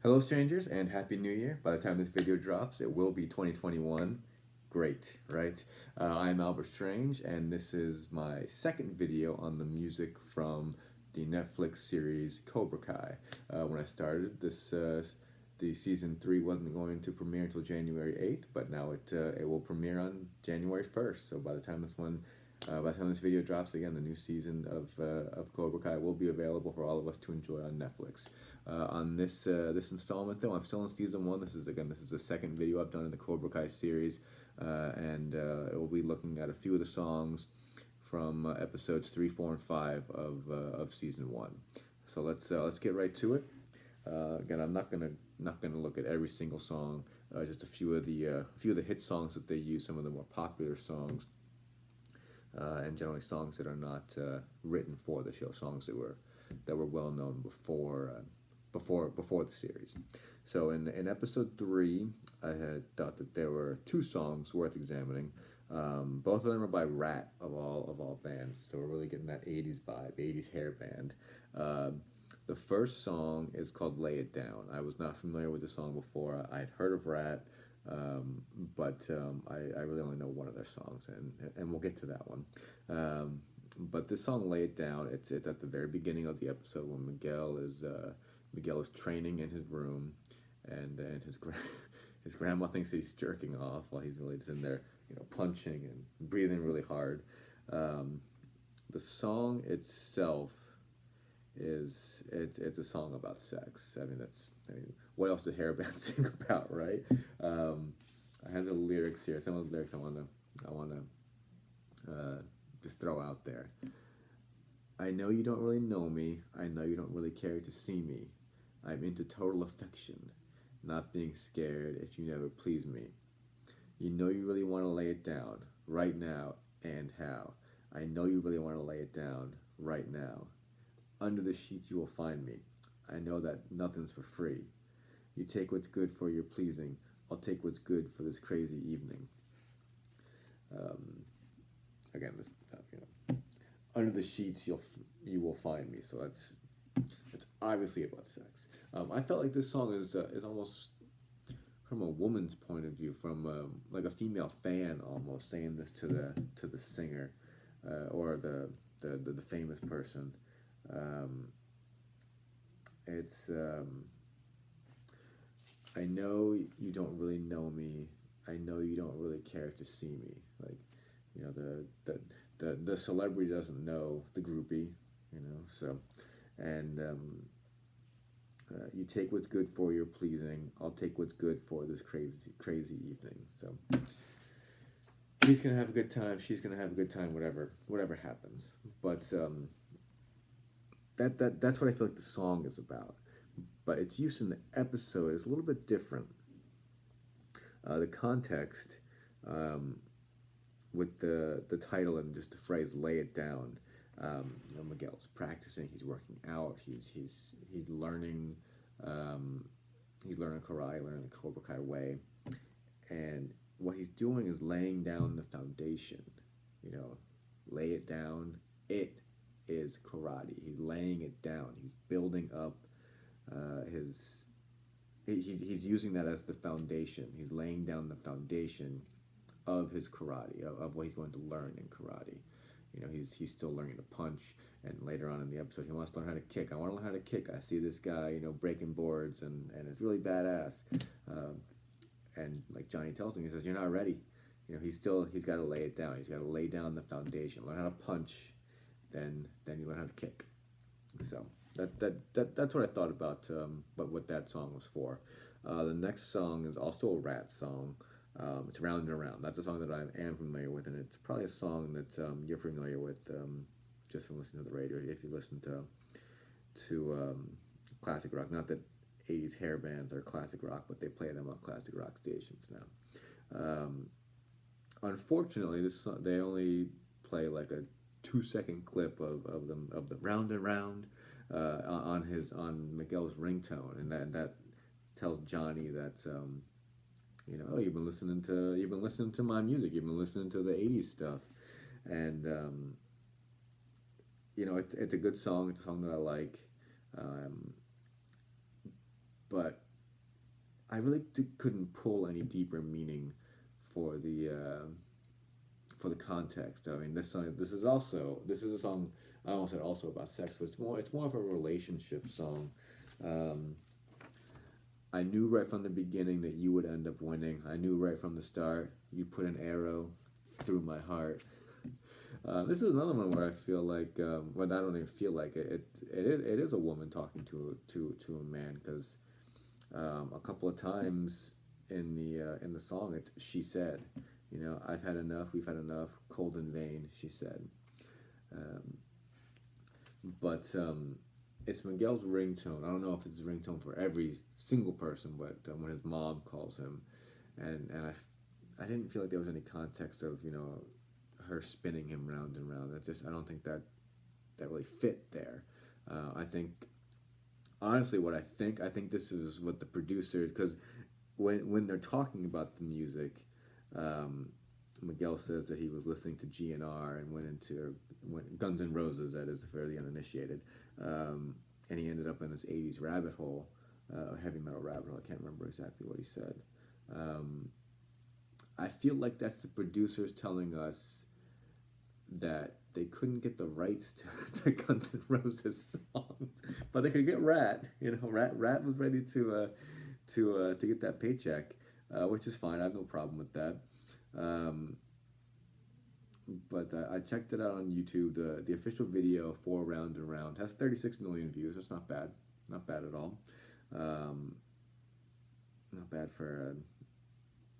Hello, strangers, and Happy New Year. By the time this video drops, it will be 2021. Great, right? I'm Albert Strange, and this is my second video on the music from the Netflix series Cobra Kai. When I started this, the season 3 wasn't going to premiere until January 8th, but now it will premiere on January 1st. So by the time this video drops, again, the new season of Cobra Kai will be available for all of us to enjoy on Netflix. On this installment, though, I'm still in season 1. This is the second video I've done in the Cobra Kai series, and it will be looking at a few of the songs from episodes 3, 4, and 5 of season 1. So let's get right to it. Again, I'm not gonna look at every single song. Just a few of the hit songs that they use, some of the more popular songs, and generally songs that are not written for the show, songs that were well known before the series. So in episode 3, I had thought that there were two songs worth examining. Both of them are by Ratt of all bands, so we're really getting that '80s vibe, '80s hair band. The first song is called "Lay It Down." I was not familiar with the song before. I'd heard of Ratt, but I really only know one of their songs, and we'll get to that one. But this song, "Lay It Down," it's at the very beginning of the episode when Miguel is training in his room, and his grandma thinks he's jerking off while he's really just in there, punching and breathing really hard. Um, the song itself it's a song about sex. What else do hair bands sing about, right? I have the lyrics here. Some of the lyrics I wanna just throw out there. I know you don't really know me. I know you don't really care to see me. I'm into total affection, not being scared if you never please me. You know you really want to lay it down right now, and how. I know you really want to lay it down right now. Under the sheets you will find me. I know that nothing's for free. You take what's good for your pleasing. I'll take what's good for this crazy evening. Um, Again, under the sheets you will find me. So it's obviously about sex. I felt like this song is almost from a woman's point of view, from like a female fan almost saying this to the singer, or the famous person. Um, it's I know you don't really know me. I know you don't really care to see me. Like, the celebrity doesn't know the groupie. So, and you take what's good for your pleasing. I'll take what's good for this crazy evening. So he's gonna have a good time. She's gonna have a good time. Whatever happens. But that's what I feel like the song is about. But its use in the episode is a little bit different. The context, um, with the title and just the phrase "lay it down." Miguel's practicing. He's working out. He's learning. Um, he's learning karate, learning the Cobra Kai way, and what he's doing is laying down the foundation. You know, lay it down. It is karate. He's laying it down. He's building up his. He's using that as the foundation. He's laying down the foundation of his karate, of what he's going to learn in karate. He's still learning to punch, and later on in the episode, he wants to learn how to kick. I want to learn how to kick. I see this guy, breaking boards, and it's really badass. And like Johnny tells him, he says, "You're not ready." He's got to lay it down. He's got to lay down the foundation, learn how to punch, then you learn how to kick. So that's what I thought about, what that song was for. The next song is also a Ratt song. It's "Round and Around." That's a song that I am familiar with, and it's probably a song that you're familiar with, just from listening to the radio. If you listen to classic rock, not that '80s hair bands are classic rock, but they play them on classic rock stations now. Unfortunately, they only play like a 2-second clip of the "Round and Round" on Miguel's ringtone, and that tells Johnny that. Oh, you've been listening to my music. You've been listening to the '80s stuff, and it's a good song. It's a song that I like, um, but really couldn't pull any deeper meaning for the context. I mean, this is a song. I almost said also about sex, but it's more of a relationship song. Um, I knew right from the beginning that you would end up winning. I knew right from the start you put an arrow through my heart. This is another one where I feel like, well, I don't even feel like it is a woman talking to a man, because a couple of times in the song it's she said, you know, I've had enough, we've had enough, cold in vain, she said. Um, but it's Miguel's ringtone. I don't know if it's a ringtone for every single person, but when his mom calls him, and I didn't feel like there was any context of, you know, her spinning him round and round. I don't think that really fit there. I think honestly, what I think this is what the producers, because when they're talking about the music, um, Miguel says that he was listening to GNR and went Guns N' Roses, that is, for the uninitiated, and he ended up in this '80s rabbit hole, heavy metal rabbit hole. I can't remember exactly what he said. Um, I feel like that's the producers telling us that they couldn't get the rights to Guns N' Roses songs, but they could get Ratt. You know, Ratt was ready to get that paycheck, which is fine. I have no problem with that. Um, but I checked it out on YouTube. The official video for Round and Round has 36 million views. That's not bad, not bad at all. Um, Not bad for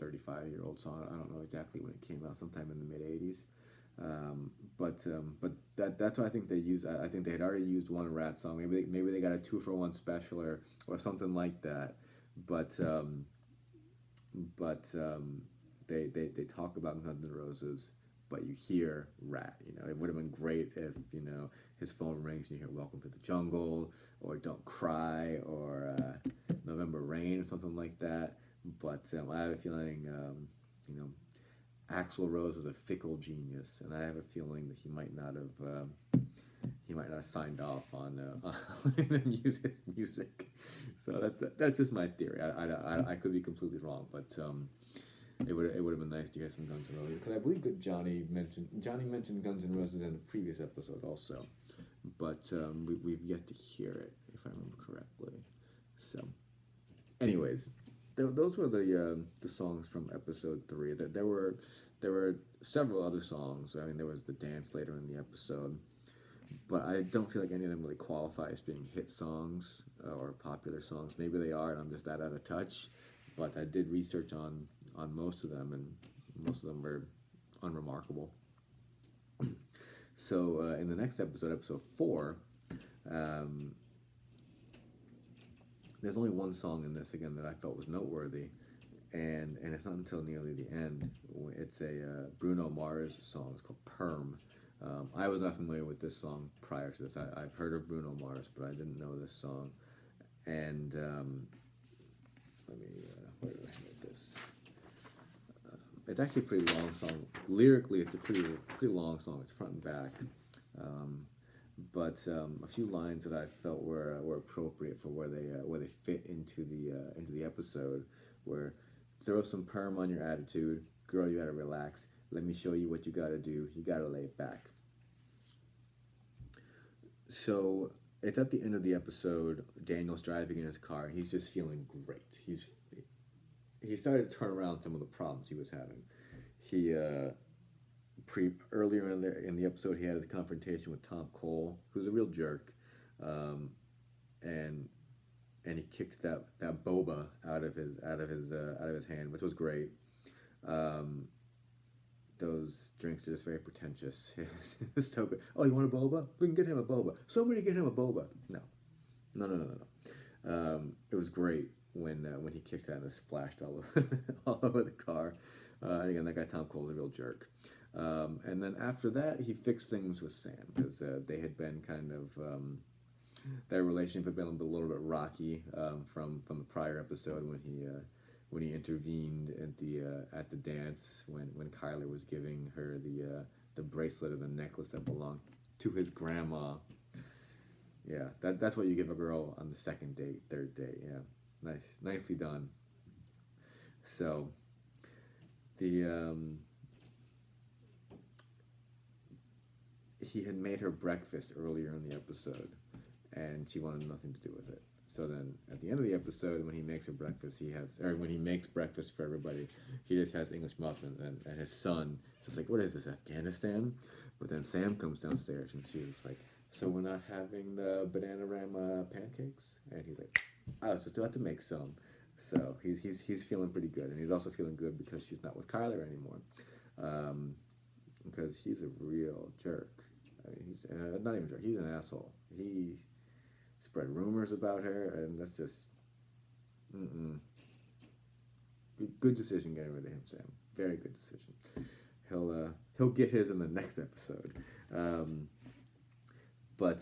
a 35-year-old song. I don't know exactly when it came out, sometime in the mid '80s. But that's what I think they used. I think they had already used one Ratt song. Maybe they got a 2-for-1 special or something like that. But but they talk about Guns N' Roses, but you hear Ratt. You know, it would have been great if, you know, his phone rings and you hear "Welcome to the Jungle" or "Don't Cry" or "November Rain" or something like that. But I have a feeling, you know, Axl Rose is a fickle genius, and I have a feeling that he might not have signed off on the music. So that's just my theory. I could be completely wrong, but it would have been nice to hear some Guns N' Roses, because I believe that Johnny mentioned Guns N' Roses in a previous episode also, but we've yet to hear it, if I remember correctly. So, anyways, those were the songs from episode 3. There were several other songs. I mean, there was the dance later in the episode, but I don't feel like any of them really qualify as being hit songs or popular songs. Maybe they are, and I'm just that out of touch. But I did research on most of them, and most of them were unremarkable. So in the next episode, episode 4, um, there's only one song in this again that I felt was noteworthy, and it's not until nearly the end. It's a Bruno Mars song. It's called "Perm." I was not familiar with this song prior to this. I've heard of Bruno Mars, but I didn't know this song. And let me where do I have this? It's actually a pretty long song. Lyrically, it's a pretty long song. It's front and back. But a few lines that I felt were appropriate for where they fit into the episode were: "Throw some perm on your attitude, girl. You gotta relax. Let me show you what you gotta do. You gotta lay it back." So it's at the end of the episode. Daniel's driving in his car. He's just feeling great. He started to turn around some of the problems he was having. He earlier in the episode, he had a confrontation with Tom Cole, who's a real jerk, and he kicked that boba out of his hand, which was great. Those drinks are just very pretentious. So good. Oh, you want a boba? We can get him a boba. Somebody get him a boba. No. It was great when he kicked that and it splashed all over all over the car. And again, that guy Tom Cole's a real jerk. And then after that, he fixed things with Sam, because they had been kind of their relationship had been a little bit rocky from the prior episode when he intervened at the dance when Kyler was giving her the bracelet or the necklace that belonged to his grandma. Yeah, that's what you give a girl on the second date, third date. Yeah, nicely done. So the he had made her breakfast earlier in the episode, and she wanted nothing to do with it. So then, at the end of the episode, when he makes her breakfast, when he makes breakfast for everybody, he just has English muffins, and his son is just like, "What is this, Afghanistan?" But then Sam comes downstairs, and she's like, "So we're not having the banana ram pancakes?" And he's like, "I was just about to make some." So he's feeling pretty good, and he's also feeling good because she's not with Kyler anymore, um, because he's a real jerk. I mean, he's not even a jerk. He's an asshole. He spread rumors about her, and that's just mm-mm. Good decision getting rid of him, Sam. Very good decision. He'll get his in the next episode. Um, but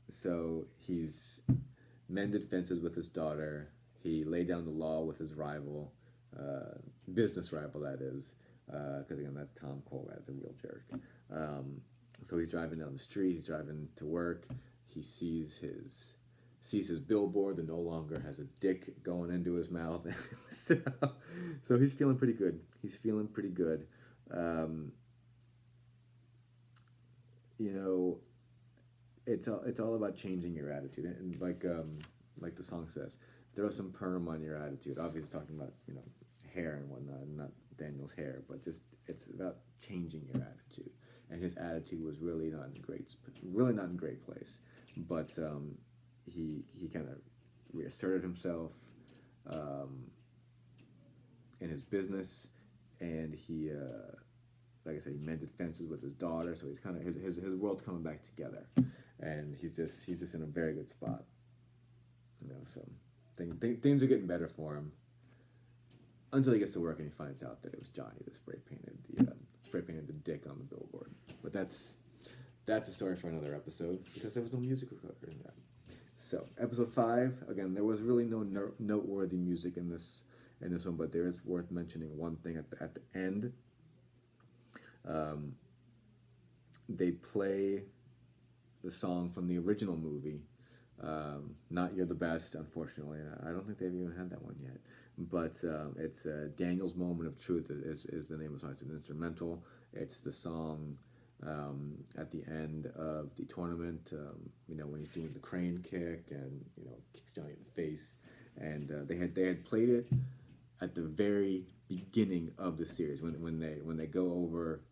so he's mended fences with his daughter. He laid down the law with his rival, business rival that is, because again that Tom Cole is a real jerk. Um, so he's driving down the street. He's driving to work. He sees his billboard that no longer has a dick going into his mouth. so he's feeling pretty good. He's feeling pretty good. Um, you know, it's all about changing your attitude, and like the song says, throw some perm on your attitude. Obviously, talking about hair and whatnot, and not Daniel's hair, but just it's about changing your attitude. And his attitude was really not in great place. But he kind of reasserted himself um, in his business, and he like I said, he mended fences with his daughter. So he's kind of his world's coming back together, and he's just in a very good spot. So things are getting better for him until he gets to work and he finds out that it was Johnny that spray painted the dick on the billboard. But that's a story for another episode because there was no music recorded in that. So episode 5, again, there was really no noteworthy music in this one, but there is worth mentioning one thing at the end. They play the song from the original movie, not "You're the Best," unfortunately. I don't think they've even had that one yet. But it's Daniel's Moment of Truth is the name of the song. It's an instrumental. It's the song at the end of the tournament, when he's doing the crane kick and kicks Johnny in the face. And they had played it at the very beginning of the series when they go over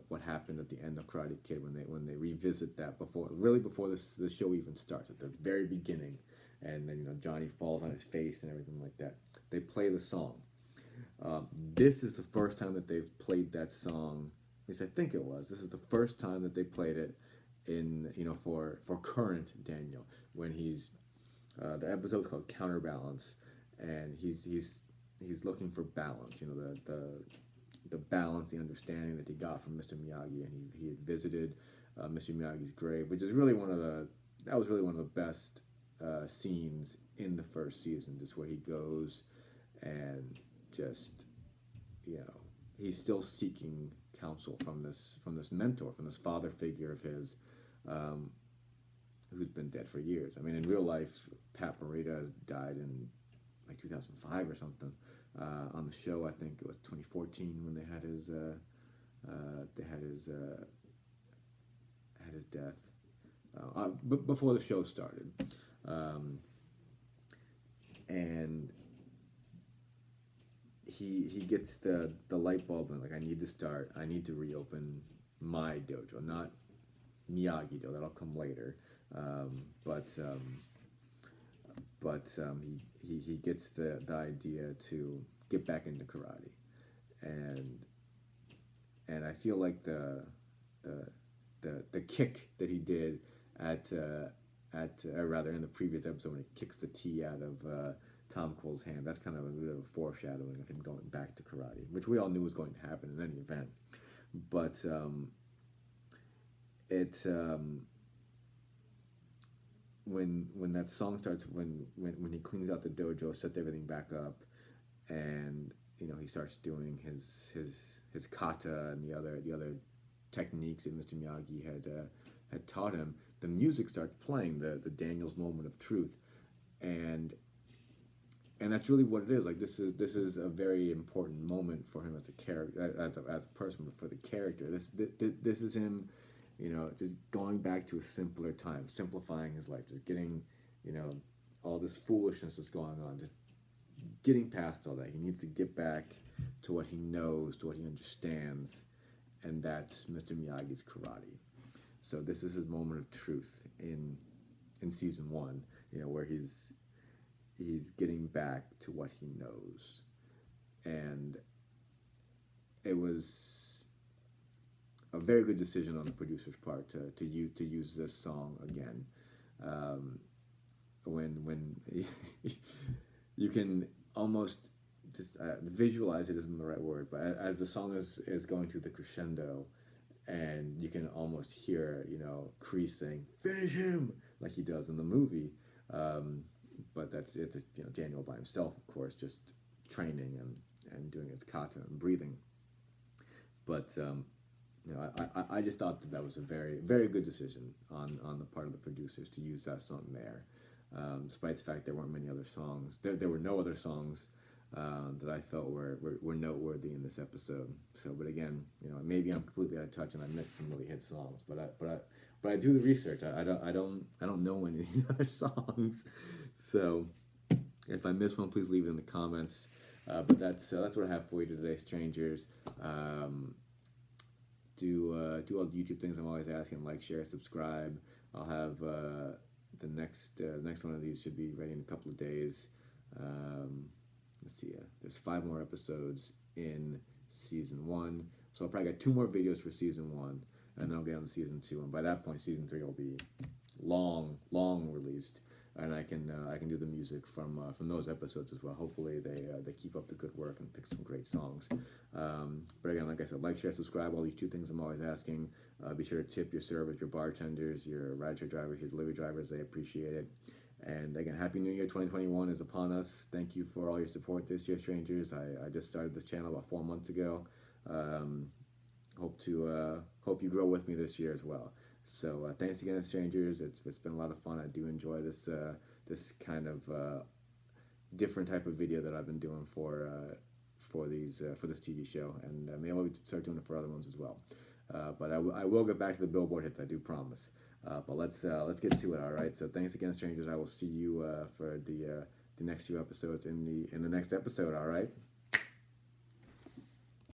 what happened at the end of Karate Kid, when they revisit that before the show even starts, at the very beginning, and then Johnny falls on his face and everything like that. They play the song. This is the first time that they've played that song. At least I think it was. This is the first time that they played it in for current Daniel, when he's the episode's called Counterbalance, and he's looking for balance. The balance, the understanding that he got from Mr. Miyagi, and he had visited Mr. Miyagi's grave, which is really one of the best scenes in the first season, just where he goes and just he's still seeking counsel from this mentor, from this father figure of his, who's been dead for years. I mean, in real life, Pat Morita died in like 2005 or something. On the show, I think it was 2014 when they had his death, before the show started, and he gets the light bulb and like, I need to reopen my dojo, not Miyagi-Do, that'll come later, but he gets the idea to get back into karate, and I feel like the kick that he did rather in the previous episode, when he kicks the tea out of Tom Cole's hand, that's kind of a bit of a foreshadowing of him going back to karate, which we all knew was going to happen in any event. But when that song starts, when he cleans out the dojo, sets everything back up, and he starts doing his kata and the other techniques that Mr. Miyagi had taught him, the music starts playing, the Daniel's Moment of Truth, and and that's really what it is. Like this is a very important moment for him as a character, as a person, but for the character. This is him, just going back to a simpler time, simplifying his life, just getting, you know, all this foolishness that's going on, just getting past all that. He needs to get back to what he knows, to what he understands, and that's Mr. Miyagi's karate. So this is his moment of truth in season one, where he's getting back to what he knows, and it was a very good decision on the producer's part to use this song again. Um, when you can almost just visualize it isn't the right word, but as the song is going to the crescendo, and you can almost hear Kreese saying "finish him" like he does in the movie. But it's Daniel by himself, of course, just training and doing his kata and breathing. But I just thought that was a very, very good decision on the part of the producers to use that song there, despite the fact there weren't many other songs. There were no other songs that I felt were noteworthy in this episode. So, but again, maybe I'm completely out of touch and I missed some really hit songs. But I do the research. I don't know any other songs. So, if I miss one, please leave it in the comments. But that's what I have for you today, strangers. Do all the YouTube things I'm always asking: like, share, subscribe. I'll have the next one of these should be ready in a couple of days. Let's see, there's 5 more episodes in season 1, so I'll probably get 2 more videos for season 1, and then I'll get on to season 2, and by that point season 3 will be long released, and I can do the music from those episodes as well. Hopefully they keep up the good work and pick some great songs. But again, like I said, like, share, subscribe, all these 2 things I'm always asking. Be sure to tip your servers, your bartenders, your rideshare drivers, your delivery drivers. They appreciate it. And again, Happy New Year 2021 is upon us. Thank you for all your support this year, strangers. I just started this channel about 4 months ago. Hope you grow with me this year as well. So thanks again, strangers. It's been a lot of fun. I do enjoy this kind of different type of video that I've been doing for this TV show, and maybe I'll start doing it for other ones as well. But I will get back to the Billboard hits, I do promise. But let's get to it. All right. So thanks again, strangers. I will see you for the next few episodes in the next episode. All right.